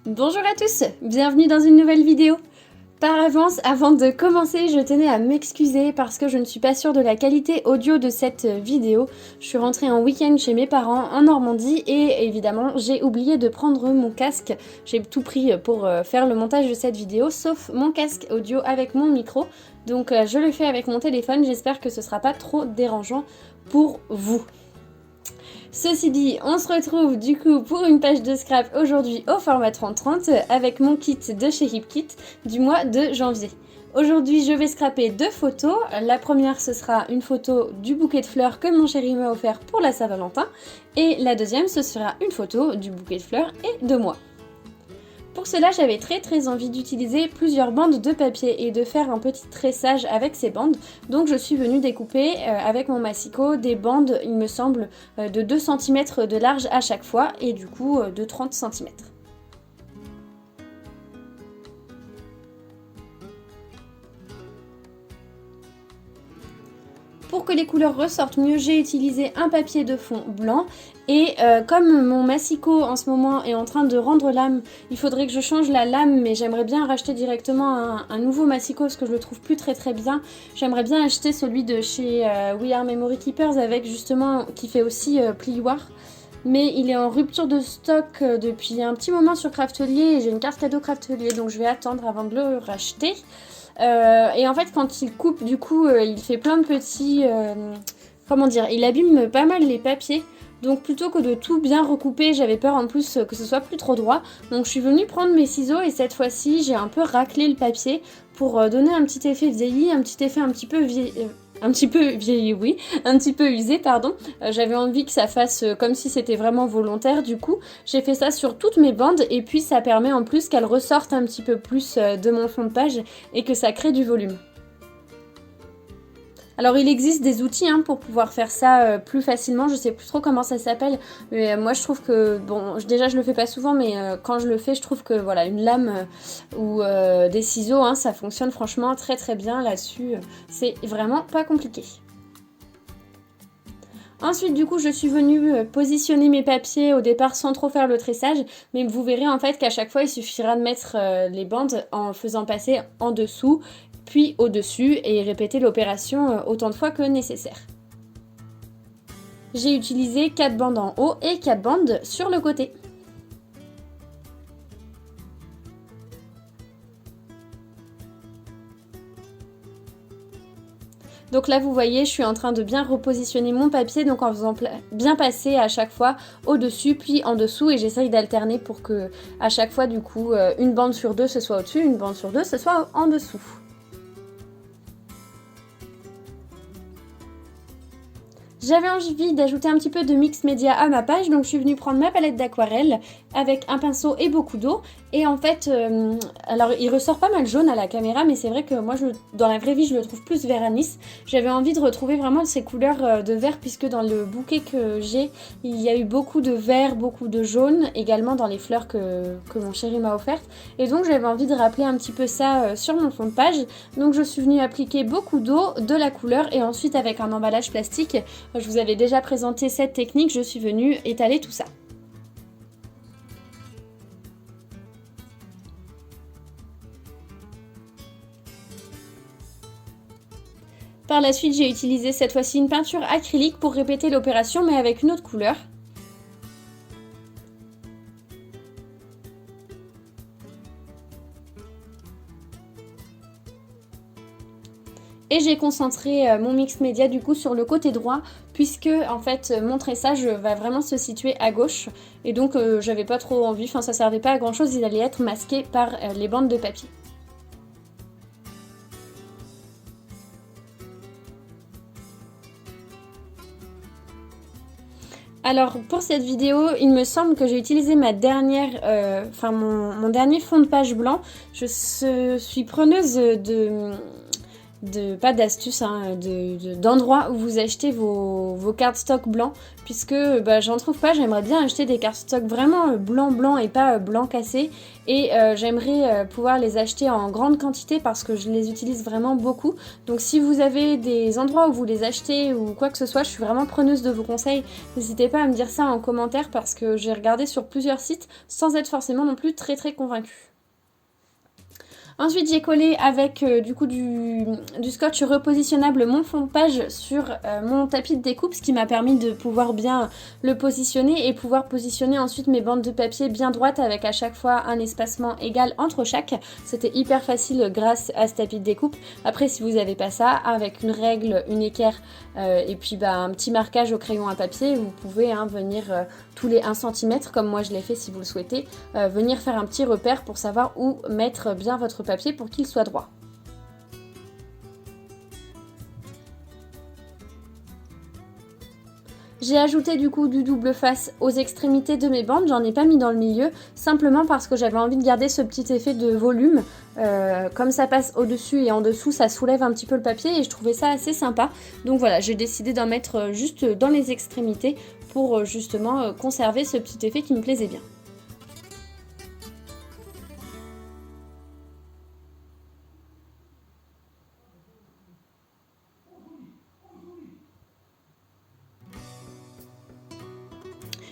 Bonjour à tous, bienvenue dans une nouvelle vidéo. Par avance, avant de commencer, je tenais à m'excuser parce que je ne suis pas sûre de la qualité audio de cette vidéo. Je suis rentrée en week-end chez mes parents en Normandie et évidemment j'ai oublié de prendre mon casque. J'ai tout pris pour faire le montage de cette vidéo, sauf mon casque audio avec mon micro. Donc je le fais avec mon téléphone, j'espère que ce sera pas trop dérangeant pour vous. Ceci dit, on se retrouve du coup pour une page de scrap aujourd'hui au format 30-30 avec mon kit de chez HipKit du mois de janvier. Aujourd'hui, je vais scraper deux photos. La première, ce sera une photo du bouquet de fleurs que mon chéri m'a offert pour la Saint-Valentin. Et la deuxième, ce sera une photo du bouquet de fleurs et de moi. Pour cela, j'avais très envie d'utiliser plusieurs bandes de papier et de faire un petit tressage avec ces bandes. Donc je suis venue découper avec mon massicot des bandes, il me semble, de 2 cm de large à chaque fois et du coup de 30 cm. Pour que les couleurs ressortent mieux, j'ai utilisé un papier de fond blanc et comme mon massicot en ce moment est en train de rendre l'âme, il faudrait que je change la lame, mais j'aimerais bien racheter directement un nouveau massicot parce que je le trouve plus très bien. J'aimerais bien acheter celui de chez We Are Memory Keepers avec justement qui fait aussi plioir. Mais il est en rupture de stock depuis un petit moment sur Craftelier et j'ai une carte cadeau Craftelier, donc je vais attendre avant de le racheter. Et en fait quand il coupe du coup il fait plein de petits comment dire, il abîme pas mal les papiers, donc plutôt que de tout bien recouper, j'avais peur en plus que ce soit plus trop droit, donc je suis venue prendre mes ciseaux et cette fois-ci j'ai un peu raclé le papier pour donner un petit effet vieilli, un petit effet un petit peu vieilli, oui, un petit peu usé, pardon. J'avais envie que ça fasse comme si c'était vraiment volontaire, du coup, j'ai fait ça sur toutes mes bandes et puis ça permet en plus qu'elles ressortent un petit peu plus de mon fond de page et que ça crée du volume. Alors il existe des outils pour pouvoir faire ça plus facilement, je sais plus trop comment ça s'appelle, mais moi je trouve que, bon, déjà je le fais pas souvent, mais quand je le fais, je trouve que voilà, une lame ou des ciseaux, ça fonctionne franchement très bien là-dessus, c'est vraiment pas compliqué. Ensuite du coup je suis venue positionner mes papiers au départ sans trop faire le tressage, mais vous verrez en fait qu'à chaque fois il suffira de mettre les bandes en faisant passer en dessous puis au-dessus et répéter l'opération autant de fois que nécessaire. J'ai utilisé 4 bandes en haut et 4 bandes sur le côté. Donc là vous voyez, je suis en train de bien repositionner mon papier, donc en faisant bien passer à chaque fois au-dessus puis en dessous, et j'essaye d'alterner pour que à chaque fois du coup une bande sur deux ce soit au-dessus, une bande sur deux ce soit en dessous. J'avais envie d'ajouter un petit peu de mix média à ma page, donc je suis venue prendre ma palette d'aquarelle avec un pinceau et beaucoup d'eau. Et en fait, alors il ressort pas mal jaune à la caméra, mais c'est vrai que moi, dans la vraie vie, je le trouve plus vert anis. J'avais envie de retrouver vraiment ces couleurs de vert, puisque dans le bouquet que j'ai, il y a eu beaucoup de vert, beaucoup de jaune, également dans les fleurs que mon chéri m'a offertes. Et donc j'avais envie de rappeler un petit peu ça sur mon fond de page. Donc je suis venue appliquer beaucoup d'eau, de la couleur, et ensuite avec un emballage plastique, je vous avais déjà présenté cette technique, je suis venue étaler tout ça. Par la suite, j'ai utilisé cette fois-ci une peinture acrylique pour répéter l'opération mais avec une autre couleur. Et j'ai concentré mon mix média du coup sur le côté droit, puisque en fait mon tressage va vraiment se situer à gauche, et donc j'avais pas trop envie, ça servait pas à grand chose, il allait être masqué par les bandes de papier. Alors pour cette vidéo, il me semble que j'ai utilisé ma dernière, mon dernier fond de page blanc. Je suis preneuse pas d'astuces, hein, d'endroits où vous achetez vos cardstock blancs, puisque j'en trouve pas. J'aimerais bien acheter des cardstock vraiment blanc et pas blanc cassé, et j'aimerais pouvoir les acheter en grande quantité parce que je les utilise vraiment beaucoup. Donc si vous avez des endroits où vous les achetez ou quoi que ce soit, je suis vraiment preneuse de vos conseils. N'hésitez pas à me dire ça en commentaire parce que j'ai regardé sur plusieurs sites sans être forcément non plus très convaincue. Ensuite, j'ai collé avec du scotch repositionnable mon fond de page sur mon tapis de découpe, ce qui m'a permis de pouvoir bien le positionner et pouvoir positionner ensuite mes bandes de papier bien droites avec à chaque fois un espacement égal entre chaque. C'était hyper facile grâce à ce tapis de découpe. Après, si vous n'avez pas ça, avec une règle, une équerre et puis un petit marquage au crayon à papier, vous pouvez venir tous les 1 cm, comme moi je l'ai fait si vous le souhaitez, venir faire un petit repère pour savoir où mettre bien votre papier pour qu'il soit droit. J'ai ajouté du coup du double face aux extrémités de mes bandes, j'en ai pas mis dans le milieu, simplement parce que j'avais envie de garder ce petit effet de volume. Comme ça passe au-dessus et en dessous, ça soulève un petit peu le papier et je trouvais ça assez sympa. Donc voilà, j'ai décidé d'en mettre juste dans les extrémités pour justement conserver ce petit effet qui me plaisait bien.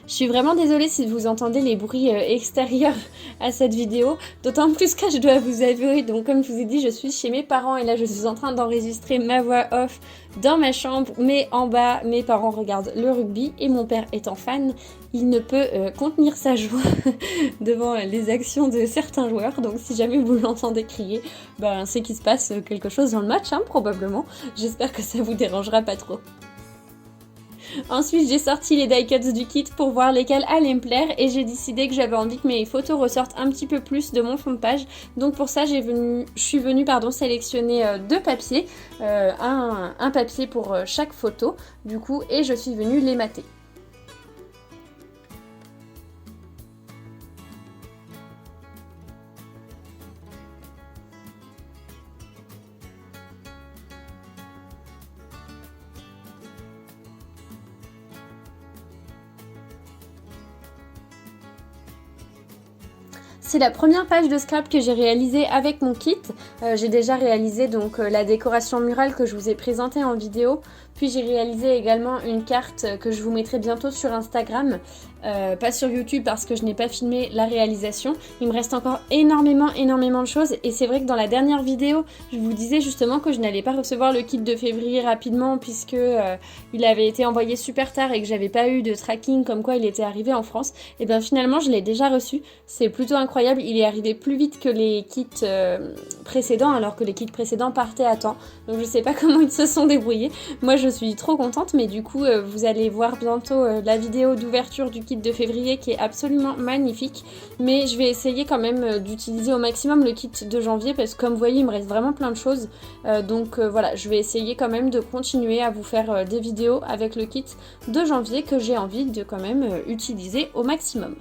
Je suis vraiment désolée si vous entendez les bruits extérieurs à cette vidéo, d'autant plus que je dois vous avouer, donc comme je vous ai dit, je suis chez mes parents et là je suis en train d'enregistrer ma voix off dans ma chambre, mais en bas, mes parents regardent le rugby et mon père étant fan, il ne peut contenir sa joie devant les actions de certains joueurs, donc si jamais vous l'entendez crier, c'est qu'il se passe quelque chose dans le match, probablement. J'espère que ça vous dérangera pas trop. Ensuite, j'ai sorti les die cuts du kit pour voir lesquels allaient me plaire et j'ai décidé que j'avais envie que mes photos ressortent un petit peu plus de mon fond de page. Donc pour ça, je suis venue sélectionner 2 papiers, un papier pour chaque photo du coup, et je suis venue les mater. C'est la première page de scrap que j'ai réalisée avec mon kit. J'ai déjà réalisé donc la décoration murale que je vous ai présentée en vidéo. Puis j'ai réalisé également une carte que je vous mettrai bientôt sur Instagram. Pas sur YouTube parce que je n'ai pas filmé la réalisation. Il me reste encore énormément de choses et c'est vrai que dans la dernière vidéo je vous disais justement que je n'allais pas recevoir le kit de février rapidement puisque il avait été envoyé super tard et que j'avais pas eu de tracking comme quoi il était arrivé en France. Et bien finalement je l'ai déjà reçu, c'est plutôt incroyable, il est arrivé plus vite que les kits précédents alors que les kits précédents partaient à temps. Donc je sais pas comment ils se sont débrouillés, moi je suis trop contente mais du coup vous allez voir bientôt la vidéo d'ouverture du kit de février qui est absolument magnifique, mais je vais essayer quand même d'utiliser au maximum le kit de janvier parce que comme vous voyez il me reste vraiment plein de choses, donc voilà, je vais essayer quand même de continuer à vous faire des vidéos avec le kit de janvier que j'ai envie de quand même utiliser au maximum.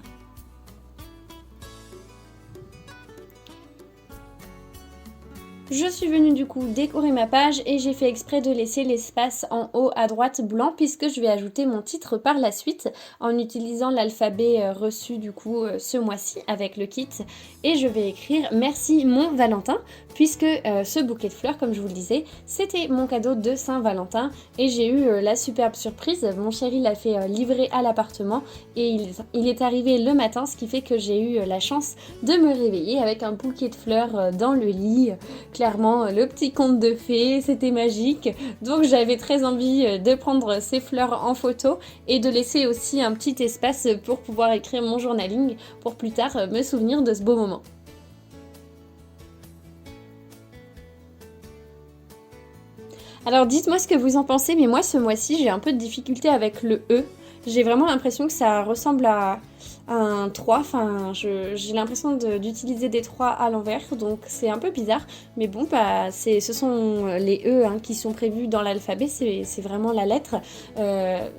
Je suis venue du coup décorer ma page et j'ai fait exprès de laisser l'espace en haut à droite blanc puisque je vais ajouter mon titre par la suite en utilisant l'alphabet reçu du coup ce mois-ci avec le kit, et je vais écrire merci mon Valentin puisque ce bouquet de fleurs, comme je vous le disais, c'était mon cadeau de Saint-Valentin et j'ai eu la superbe surprise, mon chéri l'a fait livrer à l'appartement et il est arrivé le matin, ce qui fait que j'ai eu la chance de me réveiller avec un bouquet de fleurs dans le lit. Clairement, le petit conte de fées, c'était magique, donc j'avais très envie de prendre ces fleurs en photo et de laisser aussi un petit espace pour pouvoir écrire mon journaling pour plus tard me souvenir de ce beau moment. Alors dites-moi ce que vous en pensez, mais moi ce mois-ci j'ai un peu de difficulté avec le E. J'ai vraiment l'impression que ça ressemble à un 3, enfin j'ai l'impression d'utiliser des 3 à l'envers, donc c'est un peu bizarre, mais bon bah ce sont les E hein, qui sont prévus dans l'alphabet, c'est vraiment la lettre.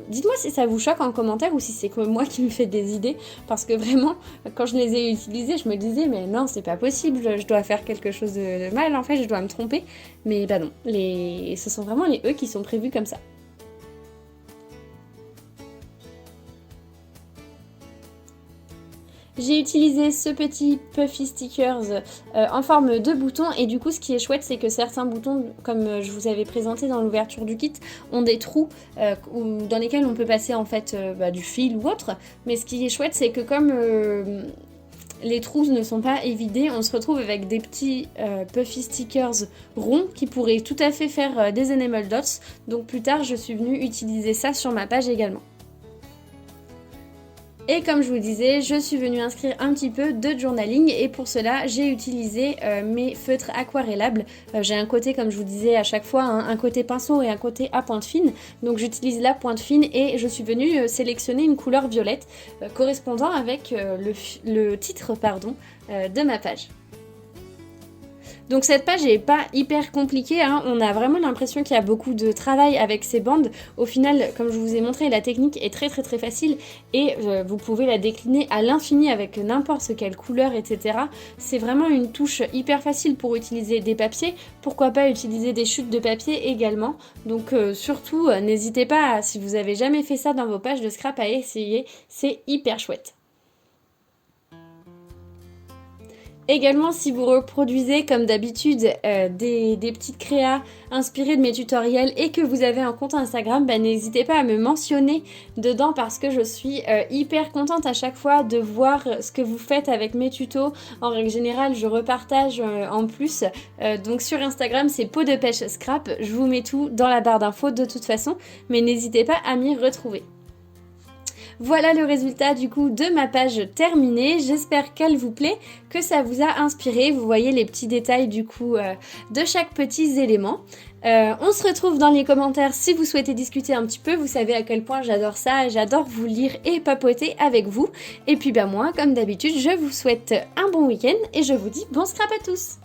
Dites-moi si ça vous choque en commentaire ou si c'est que moi qui me fais des idées, parce que vraiment quand je les ai utilisés je me disais mais non c'est pas possible, je dois faire quelque chose de mal en fait, je dois me tromper, mais bah non, ce sont vraiment les E qui sont prévus comme ça. J'ai utilisé ce petit Puffy Stickers en forme de bouton et du coup ce qui est chouette c'est que certains boutons comme je vous avais présenté dans l'ouverture du kit ont des trous dans lesquels on peut passer en fait du fil ou autre, mais ce qui est chouette c'est que comme les trous ne sont pas évidés, on se retrouve avec des petits Puffy Stickers ronds qui pourraient tout à fait faire des enamel dots, donc plus tard je suis venue utiliser ça sur ma page également. Et comme je vous le disais, je suis venue inscrire un petit peu de journaling et pour cela j'ai utilisé mes feutres aquarellables. J'ai un côté, comme je vous disais à chaque fois, hein, un côté pinceau et un côté à pointe fine. Donc j'utilise la pointe fine et je suis venue sélectionner une couleur violette correspondant avec le titre de ma page. Donc cette page n'est pas hyper compliquée, hein. On a vraiment l'impression qu'il y a beaucoup de travail avec ces bandes. Au final, comme je vous ai montré, la technique est très facile et vous pouvez la décliner à l'infini avec n'importe quelle couleur, etc. C'est vraiment une touche hyper facile pour utiliser des papiers. Pourquoi pas utiliser des chutes de papier également. Donc surtout, n'hésitez pas, si vous avez jamais fait ça dans vos pages de scrap, à essayer. C'est hyper chouette. Également, si vous reproduisez comme d'habitude des petites créas inspirées de mes tutoriels et que vous avez un compte Instagram, n'hésitez pas à me mentionner dedans parce que je suis hyper contente à chaque fois de voir ce que vous faites avec mes tutos. En règle générale, je repartage en plus. Donc sur Instagram, c'est Peau de Pêche Scrap. Je vous mets tout dans la barre d'infos de toute façon, mais n'hésitez pas à m'y retrouver. Voilà le résultat du coup de ma page terminée, j'espère qu'elle vous plaît, que ça vous a inspiré, vous voyez les petits détails du coup de chaque petit élément. On se retrouve dans les commentaires si vous souhaitez discuter un petit peu, vous savez à quel point j'adore ça, j'adore vous lire et papoter avec vous. Et puis moi, comme d'habitude, je vous souhaite un bon week-end et je vous dis bon scrap à tous!